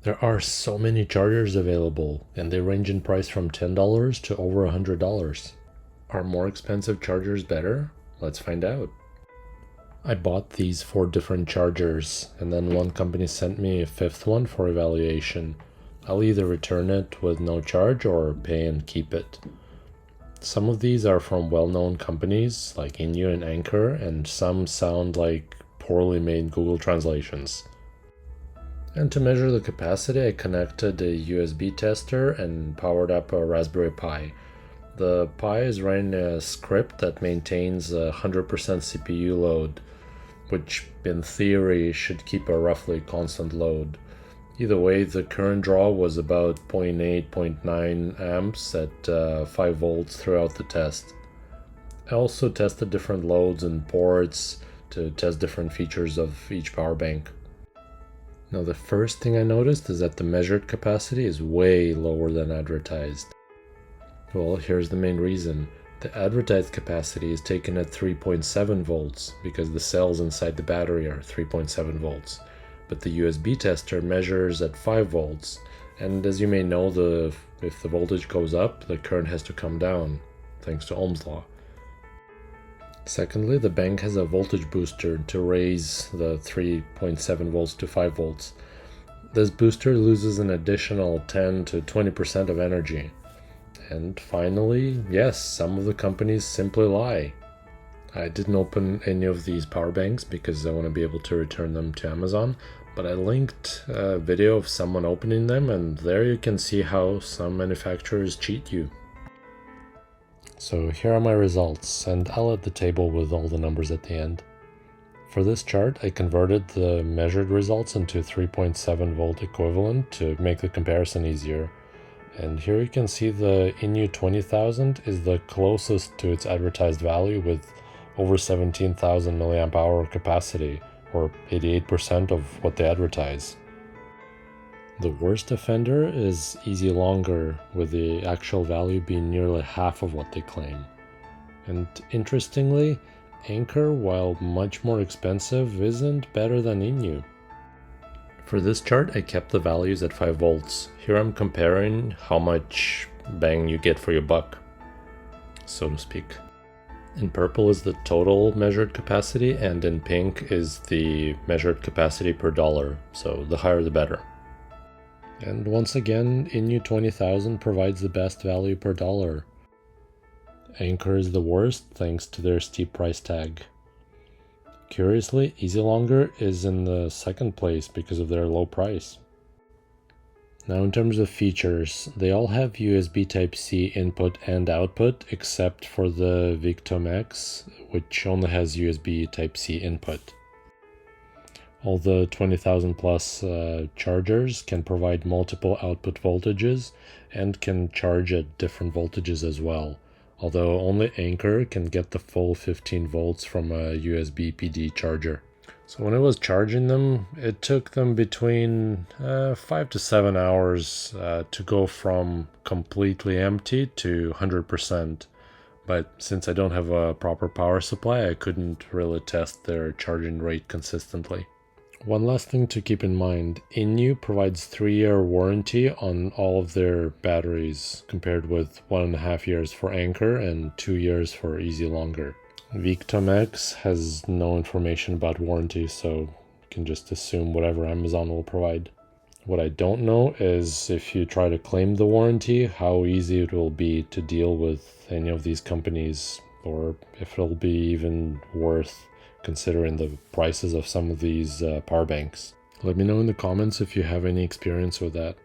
There are so many chargers available, and they range in price from $10 to over $100. Are more expensive chargers better? Let's find out. I bought these 4 different chargers, and then one company sent me a 5th one for evaluation. I'll either return it with no charge or pay and keep it. Some of these are from well-known companies like iniu and Anker, and some sound like poorly made Google translations. And to measure the capacity, I connected a USB tester and powered up a Raspberry Pi. The Pi is running a script that maintains a 100% CPU load, which in theory should keep a roughly constant load. Either way, the current draw was about 0.8-0.9 amps at 5 volts throughout the test. I also tested different loads and ports to test different features of each power bank. Now the first thing I noticed is that the measured capacity is way lower than advertised. Well, here's the main reason. The advertised capacity is taken at 3.7 volts because the cells inside the battery are 3.7 volts. But the USB tester measures at 5 volts, and as you may know, if the voltage goes up, the current has to come down, thanks to Ohm's law. Secondly, the bank has a voltage booster to raise the 3.7 volts to 5 volts. This booster loses an additional 10 to 20% of energy. And finally, yes, some of the companies simply lie. I didn't open any of these power banks because I want to be able to return them to Amazon, but I linked a video of someone opening them, and there you can see how some manufacturers cheat you. So here are my results, and I'll add the table with all the numbers at the end. For this chart, I converted the measured results into 3.7 volt equivalent to make the comparison easier. And here you can see the iniu 20,000 is the closest to its advertised value with over 17,000 milliamp hour capacity, or 88% of what they advertise. The worst offender is easylonger, with the actual value being nearly half of what they claim. And interestingly, Anker, while much more expensive, isn't better than iniu. For this chart, I kept the values at 5 volts. Here I'm comparing how much bang you get for your buck, so to speak. In purple is the total measured capacity, and in pink is the measured capacity per dollar, so the higher the better. And once again, iniu 20,000 provides the best value per dollar. Anker is the worst thanks to their steep price tag. Curiously, easylonger is in the second place because of their low price. Now in terms of features, they all have USB Type-C input and output except for the veektomx, which only has USB Type-C input. All the 20,000 plus chargers can provide multiple output voltages and can charge at different voltages as well, although only Anker can get the full 15 volts from a USB PD charger. So when I was charging them, it took them between 5 to 7 hours to go from completely empty to 100%. But since I don't have a proper power supply, I couldn't really test their charging rate consistently. One last thing to keep in mind, iniu provides 3-year warranty on all of their batteries, compared with 1.5 years for Anker and 2 years for easylonger. veektomx has no information about warranty, so you can just assume whatever Amazon will provide. What I don't know is if you try to claim the warranty, how easy it will be to deal with any of these companies, or if it'll be even worth considering the prices of some of these power banks. Let me know in the comments if you have any experience with that.